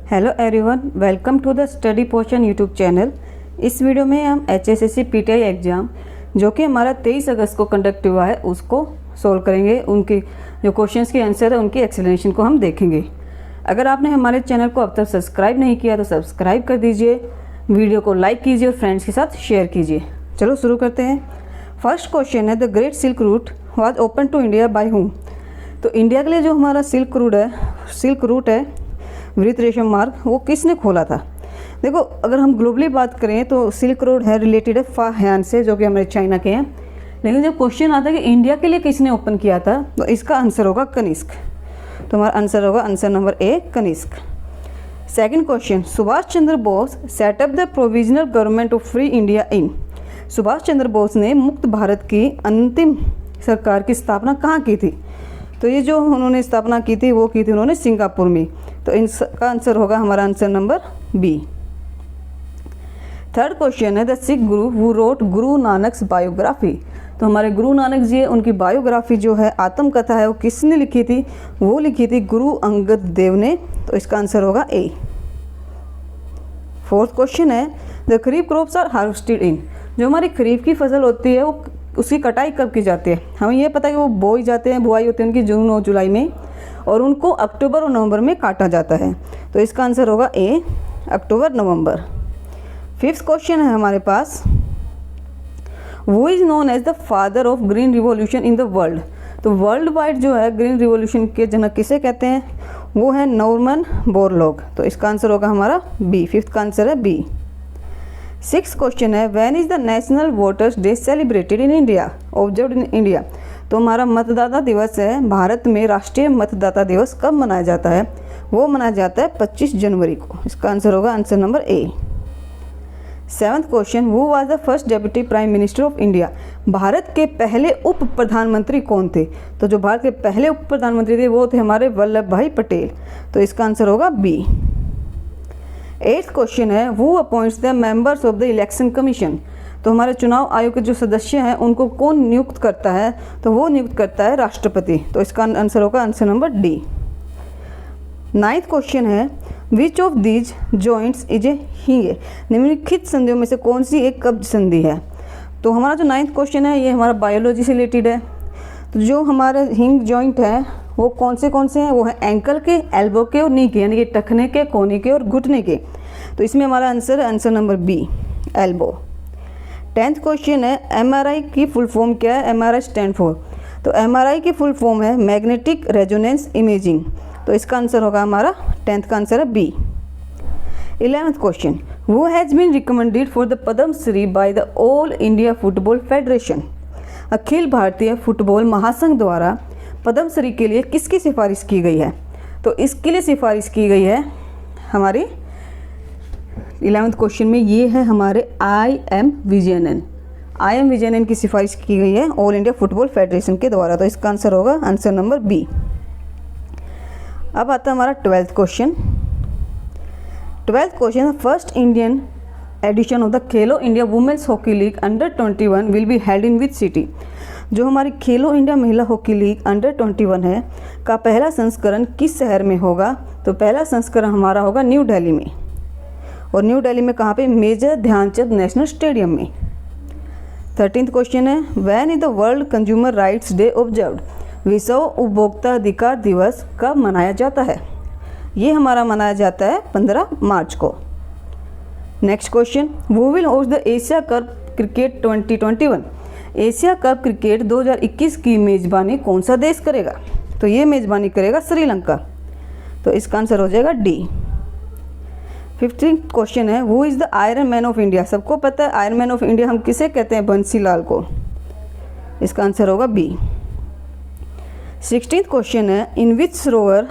Hello everyone, welcome to the study portion YouTube channel. इस video में हम HSSC PTI exam जो कि हमारा 23 अगस्त को कंडक्ट हुआ है उसको सोल्व करेंगे। उनके जो क्वेश्चंस के आंसर है उनकी एक्सप्लेनेशन को हम देखेंगे। अगर आपने हमारे चैनल को अब तक सब्सक्राइब नहीं किया तो सब्सक्राइब कर दीजिए, वीडियो को लाइक कीजिए और फ्रेंड्स के साथ शेयर कीजिए। चलो शुरू करते हैं। फर्स्ट क्वेश्चन है, the great silk route was open to India by whom. तो इंडिया के लिए जो हमारा सिल्क रूट है वृत्त रेशम मार्ग, वो किसने खोला था? देखो, अगर हम ग्लोबली बात करें तो सिल्क रोड है रिलेटेड है फाहियान से, जो कि हमारे चाइना के हैं। लेकिन जब क्वेश्चन आता है कि इंडिया के लिए किसने ओपन किया था, तो इसका आंसर होगा कनिष्क। तो हमारा आंसर होगा answer number A, Kanishka. Second question, Subhash Chandra Bose set up the provisional government of free India in. Subhash Chandra Bose ने मुक्त भारत की अंतिम सरकार की स्थापना कहाँ की थी? तो ये जो उन्होंने स्थापना की थी वो की थी उन्होंने सिंगापुर में। तो इनका आंसर होगा हमारा answer number B. Third question है, the Sikh guru who road Guru नानक्स biography. तो हमारे गुरु नानक जी है, उनकी बायोग्राफी जो है आत्मकथा है वो किसने लिखी थी? वो लिखी थी गुरु अंगद देव ने। तो इसका आंसर होगा ए। फोर्थ क्वेश्चन है, the kharif crops are harvested in. जो हमारी खरीफ की फसल होती है वो उसकी कटाई कब की जाती है? हमें ये पता है कि वो बोई जाते हैं, बुआई होती है उनकी जून और जुलाई में, और उनको अक्टूबर और नवंबर में काटा जाता है। तो इसका आंसर होगा ए, अक्टूबर नवंबर। फिफ्थ क्वेश्चन है हमारे पास, वो is known as the father of green revolution in the world. तो वर्ल्ड वाइड जो है ग्रीन रिवॉल्यूशन के जनक किसे कहते हैं? वो है नॉर्मन बोरलॉग। तो इसका आंसर होगा हमारा बी। फिफ्थ का आंसर है बी। सिक्स क्वेश्चन है, when is the national voters day celebrated in India, observed in India. तो हमारा मतदाता दिवस है, भारत में राष्ट्रीय मतदाता दिवस कब मनाया जाता है? वो मनाया जाता है 25 जनवरी को। इसका आंसर होगा answer number A. Seventh question, who was the first deputy prime minister of India. Bharat के पहले उप प्रधानमंत्री कौन थे? तो जो भारत के पहले उप प्रधानमंत्री थे वो थे हमारे वल्लभ भाई पटेल। तो इसका आंसर होगा बी। एट्थ क्वेश्चन है, who appoints the members of the election commission. तो हमारे चुनाव आयोग के जो सदस्य हैं उनको कौन नियुक्त करता है? तो वो नियुक्त करता है राष्ट्रपति। तो इसका आंसर होगा answer number D. Ninth question है, which of these joints is a hinge. निम्नलिखित संधियों में से कौन सी एक कब्ज संधि है? तो हमारा जो नाइन्थ क्वेश्चन है ये हमारा बायोलॉजी से रिलेटेड है। तो जो हमारे हिंग जॉइंट है वो कौन से हैं? वो है एंकल के, एल्बो के और नी के, यानी कि टखने के, कोहनी के और घुटने के। तो इसमें हमारा आंसर है answer number B, elbow. 10th question है, MRI की फुल फॉर्म क्या है? MRI stand for. तो MRI की फुल फॉर्म है मैग्नेटिक रेजोनेंस इमेजिंग। तो इसका आंसर होगा हमारा 10th का आंसर है B. 11th question, who has been recommended for the Padma Shri by the All India Football Federation. अखिल भारतीय फुटबॉल महासंघ द्वारा पद्म श्री के लिए किसकी सिफारिश की गई है? तो इसके लिए सिफारिश की गई है हमारी 11th क्वेश्चन में ये है हमारे IM विजयनन की सिफारिश की गई है ऑल इंडिया फुटबॉल फेडरेशन के द्वारा। तो इसका आंसर होगा आंसर नंबर बी। अब आता है हमारा 12th question. 12th question, first Indian edition of the Khelo India women's hockey league under 21 will be held in which city. जो हमारी खेलो इंडिया महिला हॉकी लीग अंडर 21 है का पहला संस्करण किस शहर में होगा? तो पहला संस्करण हमारा होगा न्यू दिल्ली में। और न्यू दिल्ली में कहाँ पे? मेजर ध्यानचंद नेशनल स्टेडियम में। 13th क्वेश्चन है, when is the world consumer rights day observed. विश्व उपभोक्ता अधिकार दिवस कब मनाया जाता है? ये हमारा मनाया जाता है 15 मार्च को। Next question, who will host the Asia cup cricket 2021। Asia cup cricket 2021 की मेज़बानी कौन सा देश करेगा? तो ये मेज़बानी करेगा श्रीलंका। तो इसका आंसर हो जाएगा डी। 15th क्वेश्चन है, who is the iron man of India. सबको पता है आयरन मैन ऑफ इंडिया हम किसे कहते हैं? बंसीलाल को। इसका आंसर होगा बी। 16th क्वेश्चन है, in which sarovar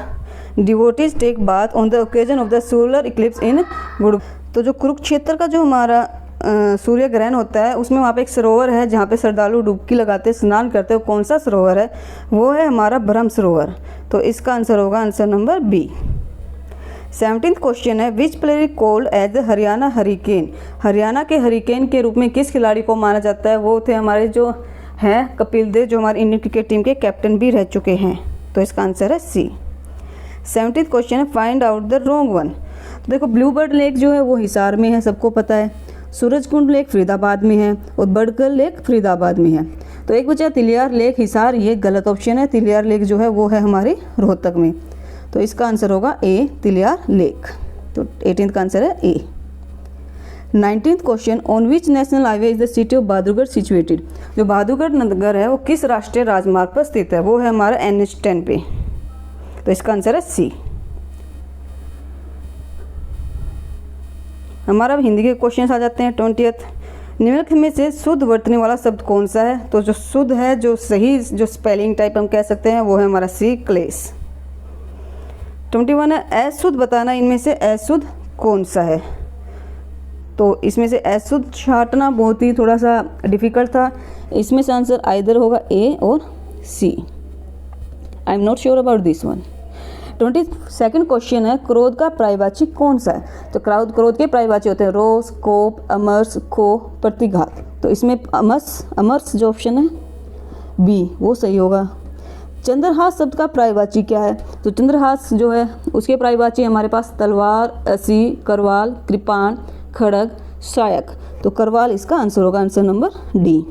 devotees take bath on the occasion of the solar eclipse in गुड़। तो जो कुरुक्षेत्र का जो हमारा सूर्य ग्रहण होता है उसमें वहाँ पे एक सरोवर है जहाँ पे श्रद्धालु डुबकी लगाते स्नान करते हैं। कौन सा सरोवर है? वो है हमारा ब्रह्म सरोवर। तो इसका आंसर होगा answer number B. 17th question है, which player is called as the Haryana hurricane. Haryana के हरिकेन के रूप में किस खिलाड़ी को माना जाता है? वो थे हमारे जो हैं कपिल देव, जो हमारी इंडियन क्रिकेट टीम के कैप्टन भी रह चुके हैं। तो इसका आंसर है सी। 17th क्वेश्चन है, find out the wrong one. तो देखो ब्लू बर्ड लेक जो है वो हिसार में है, सबको पता है। सूरजकुंड लेक फरीदाबाद में है और बड़गल लेक फरीदाबाद में है। तो एक बचा तिलियार लेक हिसार, ये गलत ऑप्शन है। तिलियार लेक जो है वो है हमारे रोहतक में। तो इसका आंसर होगा ए, तिलियार लेक। तो 18th का आंसर है ए। 19th question, on which national highway is the city of Bahadurgarh situated. जो बहादुरगढ़ नगर है वो किस राष्ट्रीय राजमार्ग पर स्थित है, वो है हमारा NH10 पे। तो इसका आंसर है सी। हमारा अब हिंदी के क्वेश्चन आ जाते हैं। 20th, निम्नलिखित में से शुद्ध वर्तने वाला शब्द कौन सा है। तो जो शुद्ध है, जो सही जो स्पेलिंग टाइप हम कह सकते हैं, वो है हमारा सी, क्लेश। 21 है, अशुद्ध बताना इनमें से अशुद्ध कौन सा है। तो इसमें से अशुद्ध छांटना बहुत ही थोड़ा सा डिफिकल्ट था। इसमें से आंसर आइदर होगा ए और C. I am not sure about this one. 22nd question है, क्रोध का पर्यायवाची कौन सा है। तो क्रोध के पर्यायवाची होते हैं रोष, कोप, अमर्ष, खो, प्रतिघात। तो इसमें अमर्ष जो ऑप्शन है बी, वो सही होगा। चंद्रहास शब्द का पर्यायवाची क्या है। तो चंद्रहास जो है उसके पर्यायवाची हमारे पास तलवार, असी, करवाल, कृपाण, खड़ग, सहायक। तो करवाल इसका आंसर होगा, आंसर नंबर डी।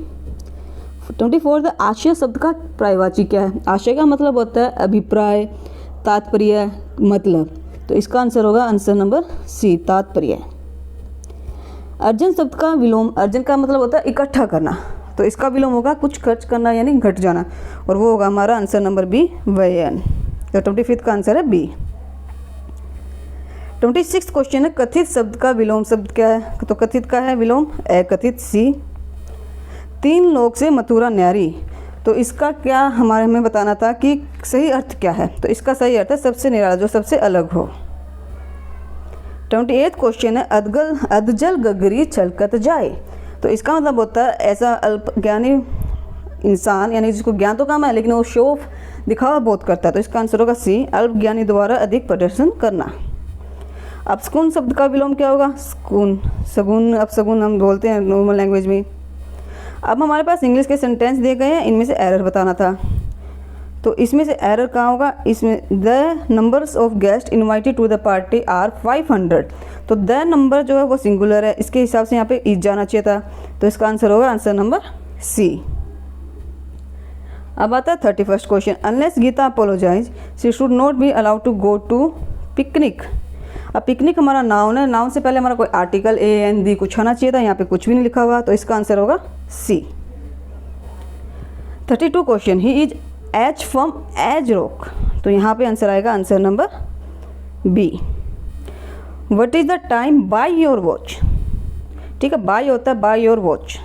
24 आशय शब्द का पर्यायवाची क्या है। आशय का मतलब होता है अभिप्राय, तात्पर्य, मतलब। तो इसका आंसर होगा आंसर नंबर सी, तात्पर्य। अर्जन शब्द का विलोम, अर्जन का मतलब होता है इकट्ठा करना। तो इसका विलोम होगा कुछ खर्च करना यानी घट जाना, और वो होगा हमारा आंसर नंबर बी, व्ययन। तो 25th का आंसर है बी। 26th क्वेश्चन है, कथित शब्द का विलोम शब्द क्या है। तो कथित का है विलोम अकथित, सी। 3 लोक से मथुरा न्यारी। तो इसका क्या हमें बताना था कि सही अर्थ क्या है। तो इसका सही अर्थ है सबसे निराला, जो सबसे अलग हो। 28th क्वेश्चन है, अधजल गगरी छलकत जाए। तो इसका मतलब होता है ऐसा अल्प ज्ञानी इंसान, यानी जिसको ज्ञान तो कम है लेकिन वो शो ऑफ दिखावा बहुत करता है। तो इसका आंसर होगा सी, अल्प ज्ञानी द्वारा अधिक प्रदर्शन करना। अपशकुन शब्द का विलोम क्या होगा, शकुन, सगुन, अपशकुन हम बोलते हैं नॉर्मल लैंग्वेज में। अब हमारे पास इंग्लिश के सेंटेंस दिए गए हैं, इनमें से एरर बताना था। तो इसमें से एरर कहाँ होगा, इसमें the numbers of guest invited to the party are 500। तो द नंबर जो है वो सिंगुलर है, इसके हिसाब से यहाँ पे इज जाना चाहिए था। तो इसका आंसर होगा आंसर नंबर सी। अब आता है 31st question, unless Gita apologise she should not be allowed to go to picnic. अब पिकनिक हमारा नाउन है, नाउन से पहले हमारा कोई आर्टिकल ए एन दी कुछ आना चाहिए था, यहाँ पे कुछ भी नहीं लिखा हुआ। तो इसका आंसर होगा C. 32 question, he is H from as rock. तो यहाँ पे आंसर आएगा answer number B. What is the time by your watch. ठीक है, बाय होता है बाय योर वॉच,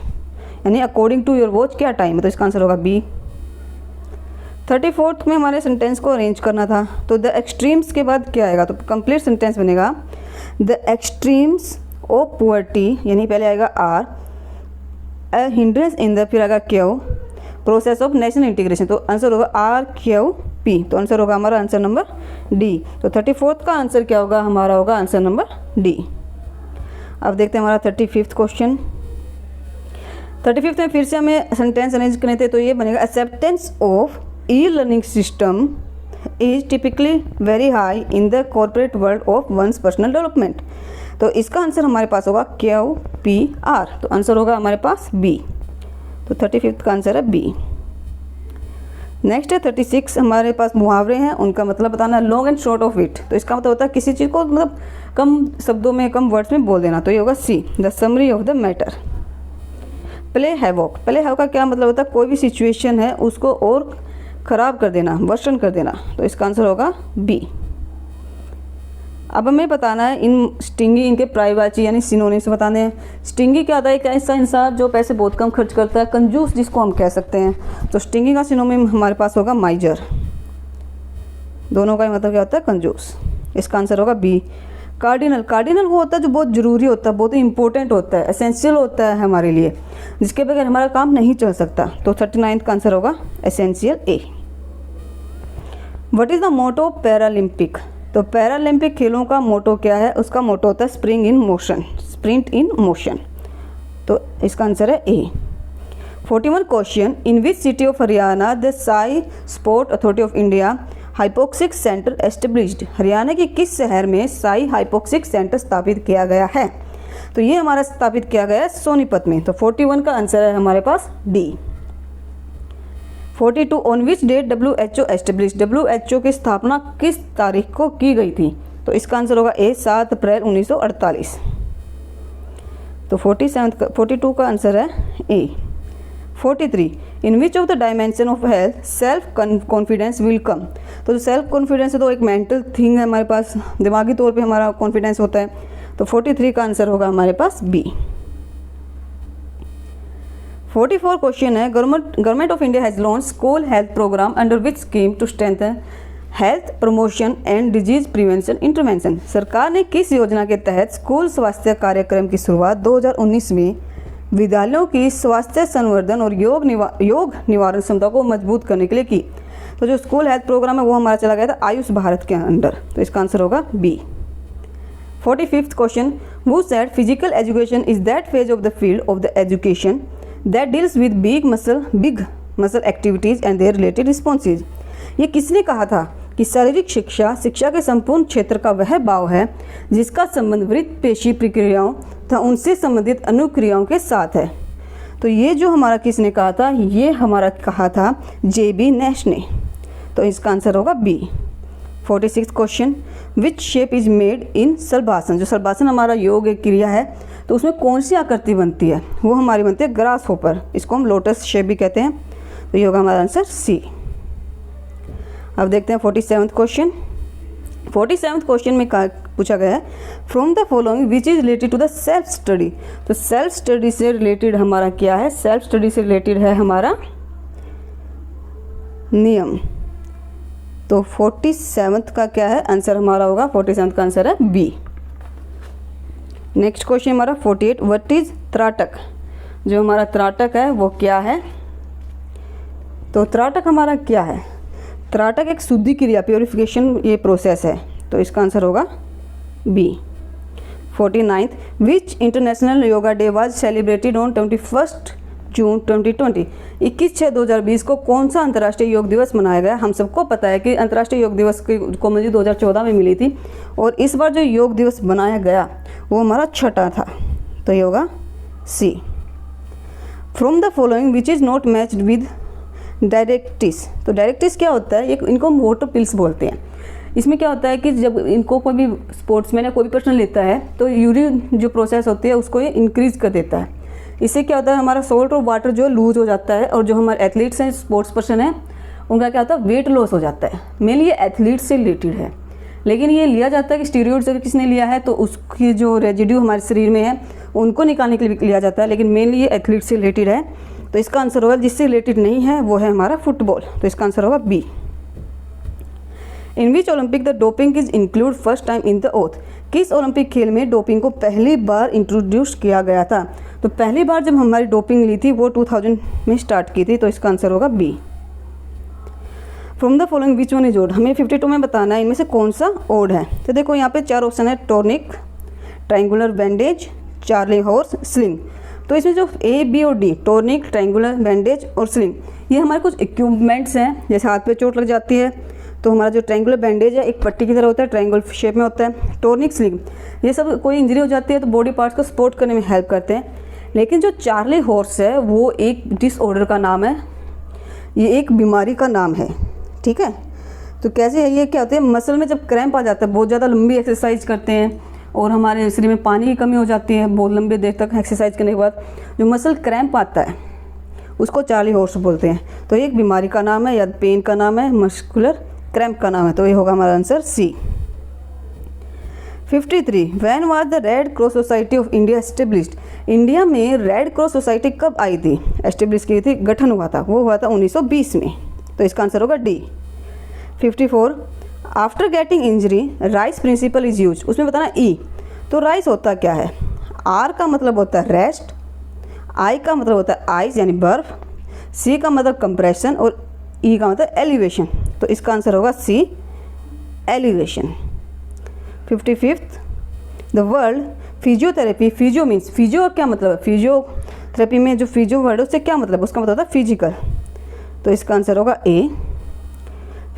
यानी अकॉर्डिंग टू योर वॉच क्या टाइम है। तो इसका आंसर होगा बी। 34th में हमारे सेंटेंस को अरेंज करना था। तो द एक्सट्रीम्स के बाद क्या आएगा, तो कंप्लीट सेंटेंस बनेगा द एक्सट्रीम्स ऑफ पुअर्टी, यानी पहले आएगा R, a hindrance in the, फिर आएगा Q, process of national integration. तो आंसर होगा आर क्यू पी। तो आंसर होगा हमारा आंसर नंबर डी। तो 34th का आंसर क्या होगा, हमारा होगा आंसर नंबर डी। अब देखते हैं हमारा 35th क्वेश्चन। 35th में फिर से हमें सेंटेंस अरेंज करने थे। तो ये बनेगा acceptance of e learning system is typically very high in the corporate world of one's personal development. तो इसका आंसर हमारे पास होगा क्यू पी आर। तो आंसर होगा हमारे पास बी। तो 35th का आंसर है बी। नेक्स्ट है 36, हमारे पास मुहावरे हैं, उनका मतलब बताना, long and short of it. तो इसका मतलब होता है किसी चीज़ को मतलब कम शब्दों में, कम वर्ड्स में बोल देना। तो ये होगा C, the summary of the matter. Play havoc, play havoc का क्या मतलब होता है, कोई भी सिचुएशन है उसको और ख़राब कर देना, वर्सन कर देना। तो इसका आंसर होगा बी। अब हमें बताना है इन स्टिंगी, इनके पर्यायवाची यानी सिनोनिम्स बताने हैं। स्टिंगी क्या होता है, एक ऐसा इंसान जो पैसे बहुत कम खर्च करता है, कंजूस जिसको हम कह सकते हैं। तो स्टिंगी का सिनोनिम हमारे पास होगा माइजर। दोनों का ही मतलब क्या होता है, कंजूस। इसका आंसर होगा बी। कार्डिनल, कार्डिनल वो होता है जो बहुत ज़रूरी होता है, बहुत ही इंपॉर्टेंट होता है, एसेंशियल होता है हमारे लिए, जिसके बगैर हमारा काम नहीं चल सकता। तो 39th का आंसर होगा essential A. What is the motto of Paralympic. तो पैरालंपिक खेलों का मोटो क्या है, उसका मोटो होता है spring in motion, sprint in motion. तो इसका आंसर है A. 41 question, in which city of Haryana the SAI sport authority of India hypoxic centre established, Haryana के किस शहर में साई हाइपोक्सिक सेंटर स्थापित किया गया है? तो ये हमारा स्थापित किया गया है सोनीपत में। तो 41 का आंसर है हमारे पास D. 42 on which date WHO established, WHO की स्थापना किस तारीख को की गई थी? तो इसका आंसर होगा ए 7 अप्रैल 1948। तो 42 का आंसर है A. 43 in which of the dimension of health self confidence will come. तो जो सेल्फ कॉन्फिडेंस है तो एक मेंटल थिंग है हमारे पास, दिमागी तौर पे हमारा कॉन्फिडेंस होता है। तो 43 का आंसर होगा हमारे पास बी। 44 क्वेश्चन है government of India has launch school health programme under which scheme to strengthen health promotion and disease prevention intervention. सरकार ने किस योजना के तहत स्कूल स्वास्थ्य कार्यक्रम की शुरुआत 2019 में विद्यालयों की स्वास्थ्य संवर्धन और योग निवारण क्षमता को मजबूत करने के लिए की? तो जो स्कूल हेल्थ प्रोग्राम है वो हमारा चला गया था आयुष भारत के अंडर। तो इसका आंसर होगा B. 45th question who said physical education is that phase of the field of the education that deals with big muscle activities and their related responses. ये किसने कहा था कि शारीरिक शिक्षा के संपूर्ण क्षेत्र का वह भाव है जिसका संबंध वृत्त पेशी प्रक्रियाओं तथा उनसे संबंधित अनुक्रियाओं के साथ है? तो ये जो हमारा किसने कहा था, ये हमारा कहा था JB नैश ने। तो इसका आंसर होगा B. 46th question which shape is made in Salabhasana. जो सल्भासन हमारा योग एक क्रिया है तो उसमें कौन सी आकृति बनती है? वो हमारी बनती है ग्रास होपर, इसको हम लोटस शेप भी कहते हैं। तो ये होगा हमारा आंसर सी। अब देखते हैं 47th क्वेश्चन। 47th क्वेश्चन में पूछा गया है from the following which is related to the self study. तो सेल्फ स्टडी से रिलेटेड हमारा क्या है? सेल्फ स्टडी से रिलेटेड है हमारा नियम। तो 47th का क्या है आंसर हमारा होगा? 47th का आंसर है बी। नेक्स्ट क्वेश्चन हमारा 48 व्हाट इज त्राटक। जो हमारा त्राटक है वो क्या है? तो त्राटक हमारा क्या है? त्राटक एक शुद्धि क्रिया प्योरिफिकेशन ये प्रोसेस है। तो इसका आंसर होगा B. 49th which international yoga day was celebrated on 21 June 2020। 21/6/2020 को कौन सा अंतर्राष्ट्रीय योग दिवस मनाया गया? हम सबको पता है कि अंतर्राष्ट्रीय योग दिवस को मुझे 2014 में मिली थी और इस बार जो योग दिवस बनाया गया वो हमारा छठा था। तो ये होगा C. From the following which is not matched with diuretics. तो डायरेक्टिस क्या होता है? इनको मोटर पिल्स बोलते हैं। इसमें क्या होता है कि जब इनको कोई भी स्पोर्ट्समैन या कोई भी पर्सन लेता है तो यूरिन जो प्रोसेस होती है उसको ये इंक्रीज कर देता है। इससे क्या होता है हमारा सोल्ट और वाटर जो लूज हो जाता है और जो हमारे एथलीट्स हैं, स्पोर्ट्स पर्सन हैं, उनका क्या होता है वेट लॉस हो जाता है। मेनली ये एथलीट से रिलेटेड है, लेकिन ये लिया जाता है कि स्टीरॉइड्स अगर किसने लिया है तो उसकी जो रेजिड्यू हमारे शरीर में है उनको निकालने के लिए लिया जाता है, लेकिन मेनली ये एथलीट से रिलेटेड है। तो इसका आंसर होगा जिससे रिलेटेड नहीं है वो है हमारा फुटबॉल। तो इसका आंसर होगा B. In which Olympic the doping is include first time in the oath. किस ओलंपिक खेल में डोपिंग को पहली बार इंट्रोड्यूस किया गया था? तो पहली बार जब हमारी डोपिंग ली थी वो 2000 में स्टार्ट की थी। तो इसका आंसर होगा B. From the following which one is odd. हमें 52 में बताना है इनमें से कौन सा ओड है। तो देखो यहाँ पे 4 ऑप्शन है tourniquet, triangular bandage, Charlie horse, sling. तो इसमें जो ए बी और डी टॉर्निक, ट्रायंगुलर बैंडेज और स्लिंग ये हमारे कुछ इक्विपमेंट्स हैं। जैसे हाथ पे चोट लग जाती है तो हमारा जो ट्रायंगुलर बैंडेज है एक पट्टी की तरह होता है, ट्रायंगल शेप में होता है। टॉर्निक, स्लिंग ये सब कोई इंजरी हो जाती है तो बॉडी पार्ट्स को सपोर्ट करने में हेल्प करते हैं। लेकिन जो चार्ली हॉर्स है वो एक डिसऑर्डर का नाम है, ये एक बीमारी का नाम है। ठीक है, तो कैसे है ये? क्या होता है मसल में जब क्रैम्प आ जाता है, बहुत ज़्यादा लंबी एक्सरसाइज करते हैं और हमारे शरीर में पानी की कमी हो जाती है बहुत लंबे देर तक एक्सरसाइज करने के बाद, जो मसल क्रैम्प आता है उसको चार्ली हॉर्स बोलते हैं। तो ये एक बीमारी का नाम है या पेन का नाम है, मस्कुलर क्रैम्प का नाम है। तो ये होगा हमारा answer C. 53 when was the red cross society of India established. India में रेड क्रॉस सोसाइटी कब आई थी? एस्टेब्लिश की थी, गठन हुआ था, वो हुआ था 1920 में। तो इसका आंसर होगा D. 54 after getting injury RICE principle is use. उसमें बताना ई। तो राइस होता क्या है? आर का मतलब होता है रेस्ट, आई का मतलब होता है आइस यानी बर्फ, सी का मतलब कंप्रेशन और ई का मतलब एलिवेशन। तो इसका आंसर होगा C, elevation. 55 the world physiotherapy. Physio means physio क्या मतलब है? फिजियोथेरेपी में जो फिजियो वर्ड है उससे क्या मतलब? उसका मतलब होता है फिजिकल। तो इसका आंसर होगा ए।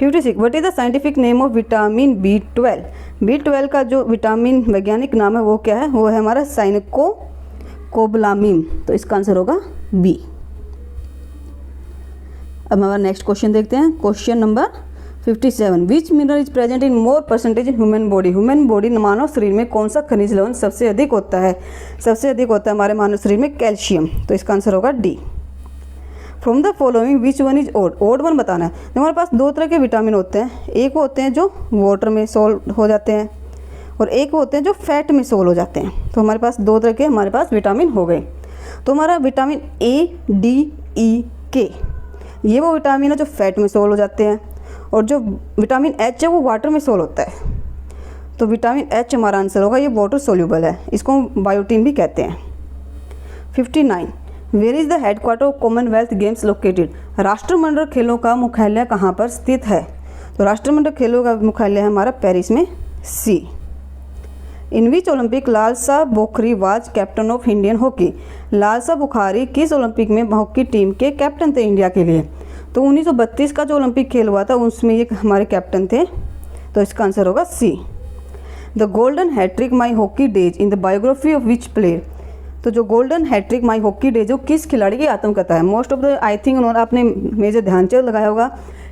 56 what is the scientific name of vitamin B12? B12 का जो विटामिन वैज्ञानिक नाम है वो क्या है? वो है हमारा साइनकोबालामिन। तो इसका आंसर होगा बी। अब हमारा नेक्स्ट क्वेश्चन देखते हैं। Question number 57 which mineral is present in more percentage in human body? Human body मानव शरीर में कौन सा खनिज लवण सबसे अधिक होता है? सबसे अधिक होता है हमारे मानव शरीर में कैल्शियम। तो इसका आंसर होगा D. From the following which one is odd? Odd one बताना है। हमारे पास दो तरह के विटामिन होते हैं, एक वो होते हैं जो वाटर में सोल्व हो जाते हैं और एक वो होते हैं जो फैट में सोल्व हो जाते हैं। तो हमारे पास दो तरह के हमारे पास विटामिन हो गए। तो हमारा vitamin A, D, E, K ये वो विटामिन है जो फैट में सोल्व हो जाते हैं और जो विटामिन H है वो वाटर में सोल्व होता है। तो विटामिन H हमारा आंसर होगा, ये वाटर सोल्यूबल है, इसको हम बायोटीन भी कहते हैं। 59 where is the headquarter of Commonwealth Games located? राष्ट्रमंडल खेलों का मुख्यालय कहाँ पर स्थित है? तो राष्ट्रमंडल खेलों का मुख्यालय है हमारा पेरिस में, सी। इन which Olympic Lal Shah Bokhari was captain of Indian hockey? Lal Shah Bukhari किस ओलंपिक में हॉकी टीम के कैप्टन थे इंडिया के लिए? तो 1932 का जो ओलंपिक खेल हुआ था उसमें ये हमारे कैप्टन थे। तो इसका आंसर होगा C. The golden hattrick my hockey days in the biography of which player? तो जो golden hattrick my hockey days वो किस खिलाड़ी की आत्मकथा है? Most of the I think उन्होंने आपने मेजर ध्यानचंद लगाया होगा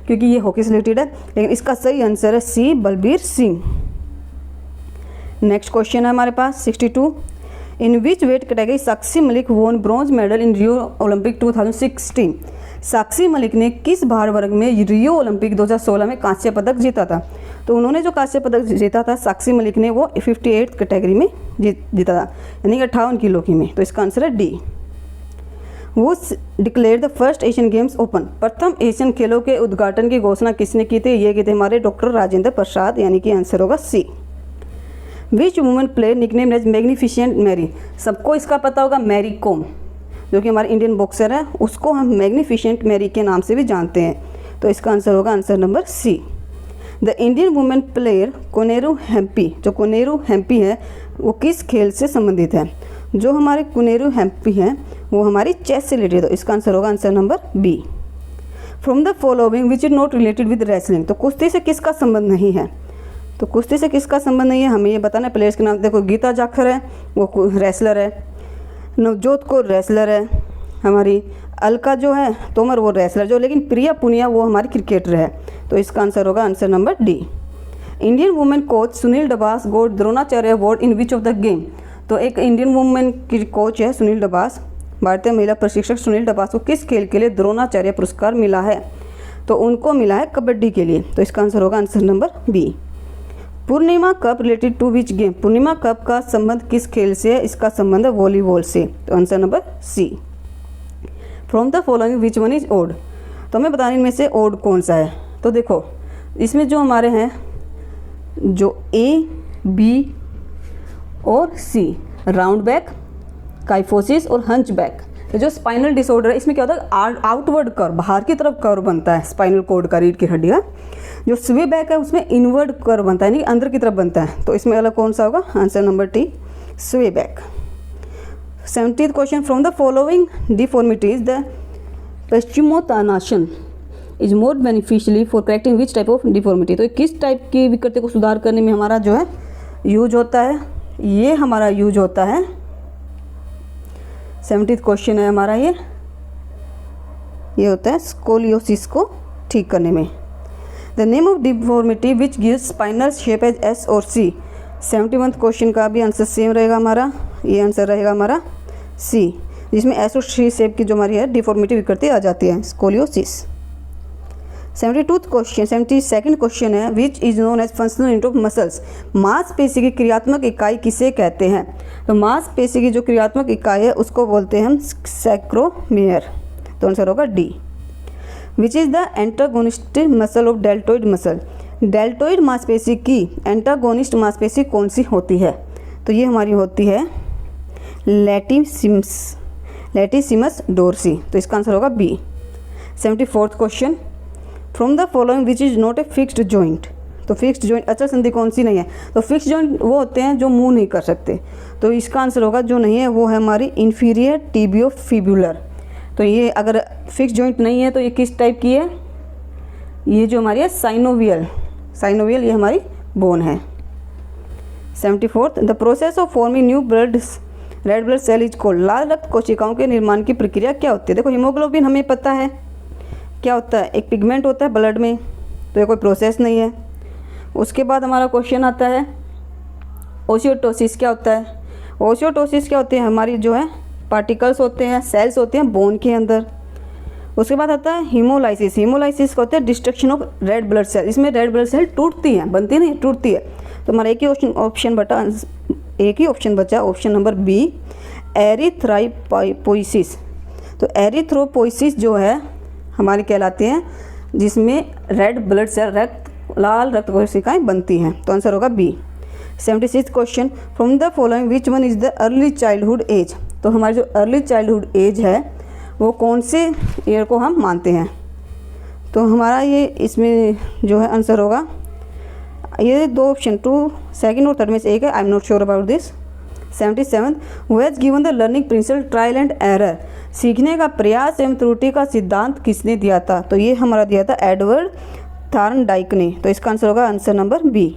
क्योंकि ये हॉकी से रिलेटेड है, लेकिन इसका सही आंसर है सी, बलबीर सिंह। नेक्स्ट क्वेश्चन है हमारे पास 62 इन विच वेट कैटेगरी साक्षी मलिक वोन bronze medal in Rio Olympic 2016? Sakshi Malik ने किस भार वर्ग में रियो ओलंपिक 2016 में कांस्य पदक जीता था? तो उन्होंने जो कांस्य पदक जीता था साक्षी मलिक ने वो 58 कैटेगरी में जीता था, यानी कि 58 किलो की में। तो इसका आंसर है डी। वो declare the first Asian games open? प्रथम एशियन खेलों के उद्घाटन की घोषणा किसने की थी? ये की थे हमारे डॉक्टर राजेंद्र प्रसाद, यानी कि आंसर होगा C. Which woman player nickname as magnificent Mary? सबको इसका पता होगा, मैरी कॉम जो कि हमारे इंडियन बॉक्सर है, उसको हम मैग्निफिसेंट मैरी के नाम से भी जानते हैं। तो इसका आंसर होगा answer number C. The Indian women player Koneru Humpy, जो कोनेरू हेम्पी है वो किस खेल से संबंधित है? जो हमारे कोनेरू हेम्पी हैं वो हमारी चेस से रिलेटेड है। तो इसका आंसर होगा answer number B. From the following which is not related with wrestling? तो कुश्ती से किसका संबंध नहीं है? तो कुश्ती से किसका संबंध नहीं है हमें ये बताना है। प्लेयर्स के नाम देखो, गीता जाखर है वो रेसलर है, नवजोत कौर रेसलर है, हमारी अलका जो है तोमर वो रेसलर जो, लेकिन प्रिया पुनिया वो हमारी क्रिकेटर है। तो इसका आंसर होगा answer number D. Indian women coach Sunil Dabas got Dronacharya award in which of the game? तो एक इंडियन वुमेन की कोच है सुनील डबास, भारतीय महिला प्रशिक्षक सुनील डबास को किस खेल के लिए द्रोणाचार्य पुरस्कार मिला है? तो उनको मिला है कबड्डी के लिए। तो इसका आंसर होगा answer number B. Purnima cup related to which game? Purnima cup का संबंध किस खेल से है? इसका संबंध है वॉलीबॉल से। तो answer number C. From the following which one is odd? तो हमें बताने इनमें से ओड कौन सा है। तो देखो इसमें जो हमारे हैं जो ए, बी और सी, राउंड बैक, काइफोसिस और हंच बैक, तो जो स्पाइनल डिसऑर्डर है इसमें क्या होता है आउटवर्ड कर्व, बाहर की तरफ कर्व बनता है स्पाइनल कॉर्ड का, रीढ़ की हड्डी का। जो स्वे बैक है उसमें इनवर्ड कर्व बनता है, यानी अंदर की तरफ बनता है। तो इसमें अलग कौन सा होगा? आंसर नंबर टी, स्वे back. 70th question from the following deformities the Paschimottanasana is more beneficially for correcting which type of deformity? तो किस टाइप की विकृति को सुधार करने में हमारा जो है यूज होता है? ये हमारा यूज होता है 70th क्वेश्चन है हमारा ये होता है स्कोलियोसिस को ठीक करने में। The name of deformity which gives spinal shape as S और सी? 71th क्वेश्चन का भी आंसर सेम रहेगा हमारा, ये आंसर रहेगा हमारा सी, जिसमें एस और सी शेप की जो हमारी है डिफॉर्मिटी विकृति आ जाती है, scoliosis. 72th question 72nd question है which is known as functional unit of muscles? मांसपेशी की क्रियात्मक इकाई किसे कहते हैं? तो मांसपेशी की जो क्रियात्मक इकाई है उसको बोलते हैं हम सैक्रोमियर। तो आंसर होगा D. Which is the antagonist muscle of deltoid muscle? Deltoid मांसपेशी की एंटागोनिस्ट मांसपेशी कौन सी होती है? तो ये हमारी होती है लैटिसिमस डोर्सी। तो इसका आंसर होगा B. 74th question from the following which is not a fixed joint? तो फिक्स्ड जॉइंट अचल संधि कौन सी नहीं है? तो फिक्स्ड जॉइंट वो होते हैं जो मूव नहीं कर सकते। तो इसका आंसर होगा जो नहीं है वो है हमारी इंफीरियर टिबियोफिब्युलर। तो ये अगर फिक्स्ड जॉइंट नहीं है तो ये किस टाइप की है? ये जो हमारी है साइनोवियल, साइनोवियल ये हमारी बोन है। 74th, the process of forming new red blood cell is called. लाल रक्त कोशिकाओं के निर्माण की प्रक्रिया क्या होती है? देखो हीमोग्लोबिन हमें पता है क्या होता है, एक पिगमेंट होता है ब्लड में, तो ये कोई प्रोसेस नहीं है। उसके बाद हमारा क्वेश्चन आता है ओशियोटोसिस क्या होता है? ओशियोटोसिस क्या होती है? हमारी जो है पार्टिकल्स होते हैं, सेल्स होते हैं बोन के अंदर। उसके बाद आता है हीमोलाइसिस। हीमोलाइसिस का होता है destruction of red blood cell. इसमें रेड ब्लड सेल टूटती हैं, बनती नहीं, टूटती है। तो हमारा एक ही ऑप्शन बचा, ऑप्शन नंबर बी, एरिथ्राइपोइसिस। तो एरिथ्रोपोइसिस जो है हमारी कहलाती हैं जिसमें रेड ब्लड सेल, लाल रक्त कोशिकाएं बनती हैं। तो आंसर होगा B. 76 question, from the following which one is the early childhood age. तो हमारी जो अर्ली चाइल्डहुड एज है वो कौन से ईयर को हम मानते हैं? तो हमारा ये इसमें जो है आंसर होगा, ये दो ऑप्शन 2 सेकंड और थर्ड में से एक है, I am not sure about this. 77, who has given the learning principle trial and error. सीखने का प्रयास एवं त्रुटि का सिद्धांत किसने दिया था? तो ये हमारा दिया था एडवर्ड थॉर्नडाइक ने। तो इसका आंसर होगा answer number B.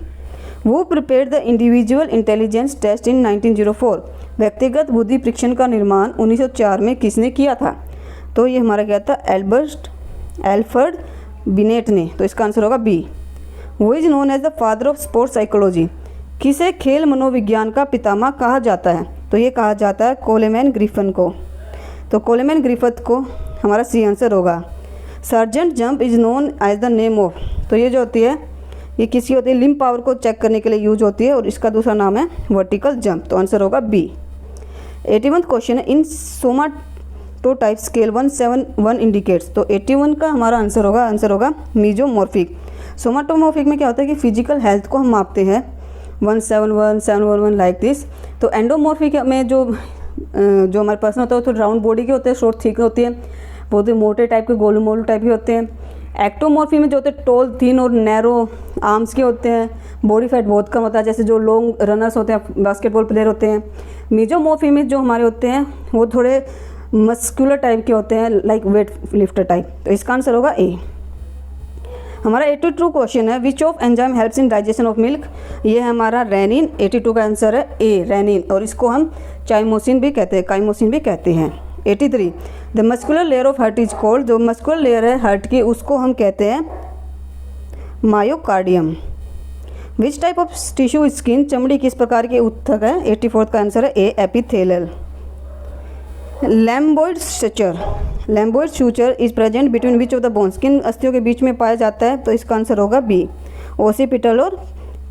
Who prepared the individual intelligence test in 1904। व्यक्तिगत बुद्धि परीक्षण का निर्माण 1904 में किसने किया था? तो ये हमारा क्या था, एल्फ्रेड बिनेट ने। तो इसका आंसर होगा बी। वो is known as the father of sports psychology. किसे खेल मनोविज्ञान का पितामह कहा जाता है? तो ये कहा जाता है कोलेमैन ग्रिफिथ को। तो कोलेमैन ग्रिफिथ को हमारा सी आंसर होगा। Sargent jump is known as the name of. तो ये जो होती है ये किसी होती है, लिम्ब पावर को चेक करने के लिए यूज होती है और इसका दूसरा नाम है वर्टिकल जंप। तो आंसर होगा बी। 81 क्वेश्चन है, इन सोमाटोटाइप स्केल 171 इंडिकेट्स। तो 81 का हमारा आंसर होगा मीजोमॉर्फिक। सोमाटोमॉर्फिक में क्या होता है कि फिजिकल हेल्थ को हम मापते हैं 171, 711 लाइक दिस। तो एंडोमॉर्फिक में जो हमारे पर्सन होता है वो तो राउंड बॉडी के होते हैं, शॉर्ट थिक होती है, बहुत ही मोटे टाइप के, गोलू मोलू टाइप के होते हैं। एक्टोमॉर्फी में जो होते हैं टॉल, थिन और नैरो आर्म्स के होते हैं, बॉडी फैट बहुत कम होता है, जैसे जो लॉन्ग रनर्स होते हैं, बास्केटबॉल प्लेयर होते हैं। मीजोमॉर्फी में जो हमारे होते हैं वो थोड़े मस्कुलर टाइप के होते हैं, लाइक वेट लिफ्टर टाइप। तो इसका आंसर होगा ए। हमारा 82 क्वेश्चन है, which of enzyme helps in digestion of milk. ये है हमारा रेनिन। 82 का आंसर है ए, रेनिन, और इसको हम चाइमोसिन भी कहते हैं, काइमोसिन भी कहते हैं। 83, the muscular layer of heart is called. जो मस्कुलर लेयर है हार्ट की उसको हम कहते हैं myocardium. Which type of tissue skin, चमड़ी किस प्रकार के उत्तक है? 84 का आंसर है A, epithelial. Lambdoid suture is present between which of the bones. किन अस्थियों के बीच में पाया जाता है? तो इसका आंसर होगा बी, ओसिपिटल और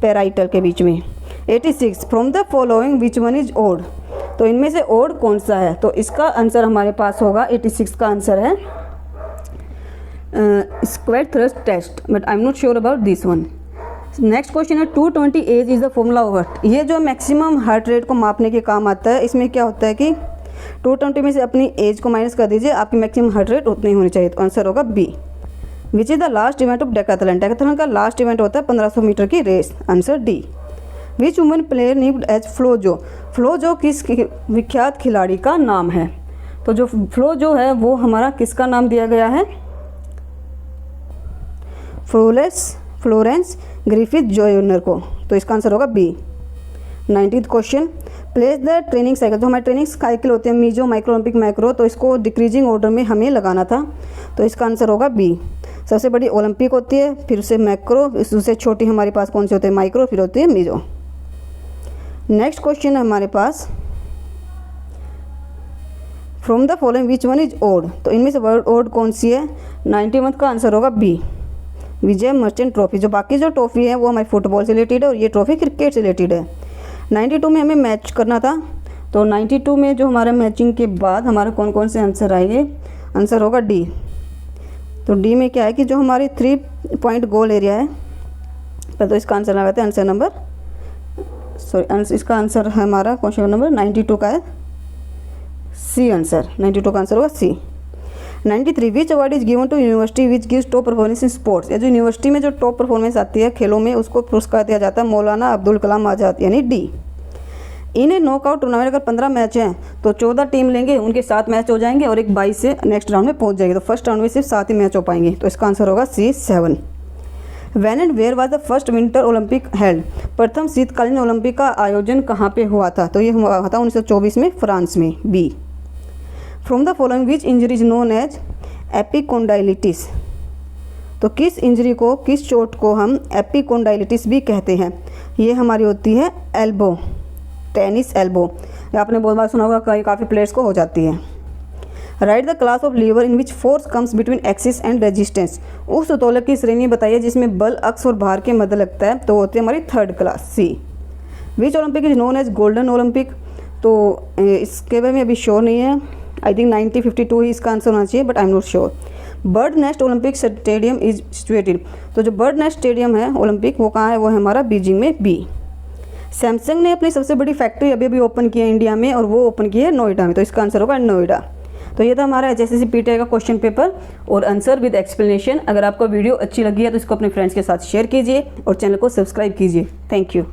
पेराइटल के बीच में। 86, from the following which one is odd. तो इनमें से ओड कौन सा है? तो इसका आंसर हमारे पास होगा 86 का आंसर है square thrust test, but I am not sure about this one. Next question है, 220 age is the formula of heart. ये जो मैक्सिमम हार्ट रेट को मापने के काम आता है, इसमें क्या होता है कि 220 में से अपनी एज को माइनस कर दीजिए, आपकी मैक्सिमम हार्ट रेट उतनी होनी चाहिए। तो आंसर होगा B. Which is the last event of decathlon. Decathlon का लास्ट इवेंट होता है 1500 मीटर की race. Answer D. Which women player named as FloJo. FloJo किस विख्यात खिलाड़ी का नाम है? तो जो फ्लोजो है वो हमारा किसका नाम दिया गया है? फ्लोरेंस ग्रिफिथ जूनियर को। तो इसका आंसर होगा B. 19th question, place the training cycle. तो हमारे ट्रेनिंग साइकिल होते हैं मीजो, माइक्रो, ओलंपिक, मैक्रो। तो इसको डिक्रीजिंग ऑर्डर में हमें लगाना था। तो इसका आंसर होगा बी। सबसे बड़ी ओलंपिक होती है, फिर उससे मैक्रो, उससे छोटी हमारे पास कौन सी होती है? माइक्रो, फिर होती है मीजो। नेक्स्ट क्वेश्चन है हमारे पास, from the following which one is odd. तो इनमें से वर्ड ओड कौन सी है? 91 का आंसर होगा बी, विजय मर्चेंट ट्रॉफी। जो बाकी जो ट्रॉफी है वो हमारे फुटबॉल से रिलेटेड है और ये ट्रॉफी क्रिकेट से रिलेटेड है। 92 में हमें मैच करना था। तो 92 में जो हमारा मैचिंग के बाद हमारे कौन कौन से आंसर आएंगे? आंसर होगा डी। तो डी में क्या है कि जो हमारी 3 पॉइंट गोल एरिया है, तो इसका आंसर लगाते हैं आंसर नंबर, सॉरी इसका आंसर है हमारा क्वेश्चन नंबर 92 का है सी आंसर। 92 का आंसर होगा C. 93, which award is given to university which gives top performance in sports. या जो यूनिवर्सिटी में जो टॉप परफॉर्मेंस आती है खेलों में, उसको पुरस्कार दिया जाता है मौलाना अब्दुल कलाम आज़ाद, यानी डी। इन नॉकआउट टूर्नामेंट अगर 15 मैच हैं तो 14 टीम लेंगे, उनके 7 मैच हो जाएंगे और एक 22 से नेक्स्ट राउंड में पहुंच जाएगी। तो फर्स्ट राउंड में सिर्फ 7 ही मैच हो पाएंगे। तो इसका आंसर होगा C 7। When and where was the first winter Olympic held? प्रथम शीतकालीन ओलंपिक का आयोजन कहाँ पे हुआ था? तो ये हुआ था 1924 में फ्रांस में, B. From the following which injury is known as epicondylitis? तो किस इंजरी को, किस चोट को हम एपिकोंडाइलिटिस भी कहते हैं? ये हमारी होती है एल्बो, टेनिस एल्बो। आपने बहुत बार सुना होगा, काफ़ी प्लेयर्स को हो जाती है। Write the class of lever in which force comes between axis and resistance? उस उत्तोलक की श्रेणी बताइए जिसमें बल अक्ष और भार के मध्य लगता है। तो होती है हमारी third class, C. Which Olympic is known as golden Olympic? तो इसके बारे में अभी श्योर नहीं है, आई थिंक 1952 ही इसका आंसर होना चाहिए, but I am not sure. Bird nest Olympic stadium is situated? तो जो बर्ड नेस्ट स्टेडियम है ओलंपिक, वो कहाँ है? वो है हमारा बीजिंग में, बी। सैमसंग ने अपनी सबसे बड़ी फैक्ट्री अभी अभी ओपन की है इंडिया में, और वो ओपन की है नोएडा में। तो इसका आंसर होगा नोएडा। तो ये था हमारा HSSC PTI का क्वेश्चन पेपर और आंसर विद एक्सप्लेनेशन। अगर आपको वीडियो अच्छी लगी है तो इसको अपने फ्रेंड्स के साथ शेयर कीजिए और चैनल को सब्सक्राइब कीजिए। Thank you.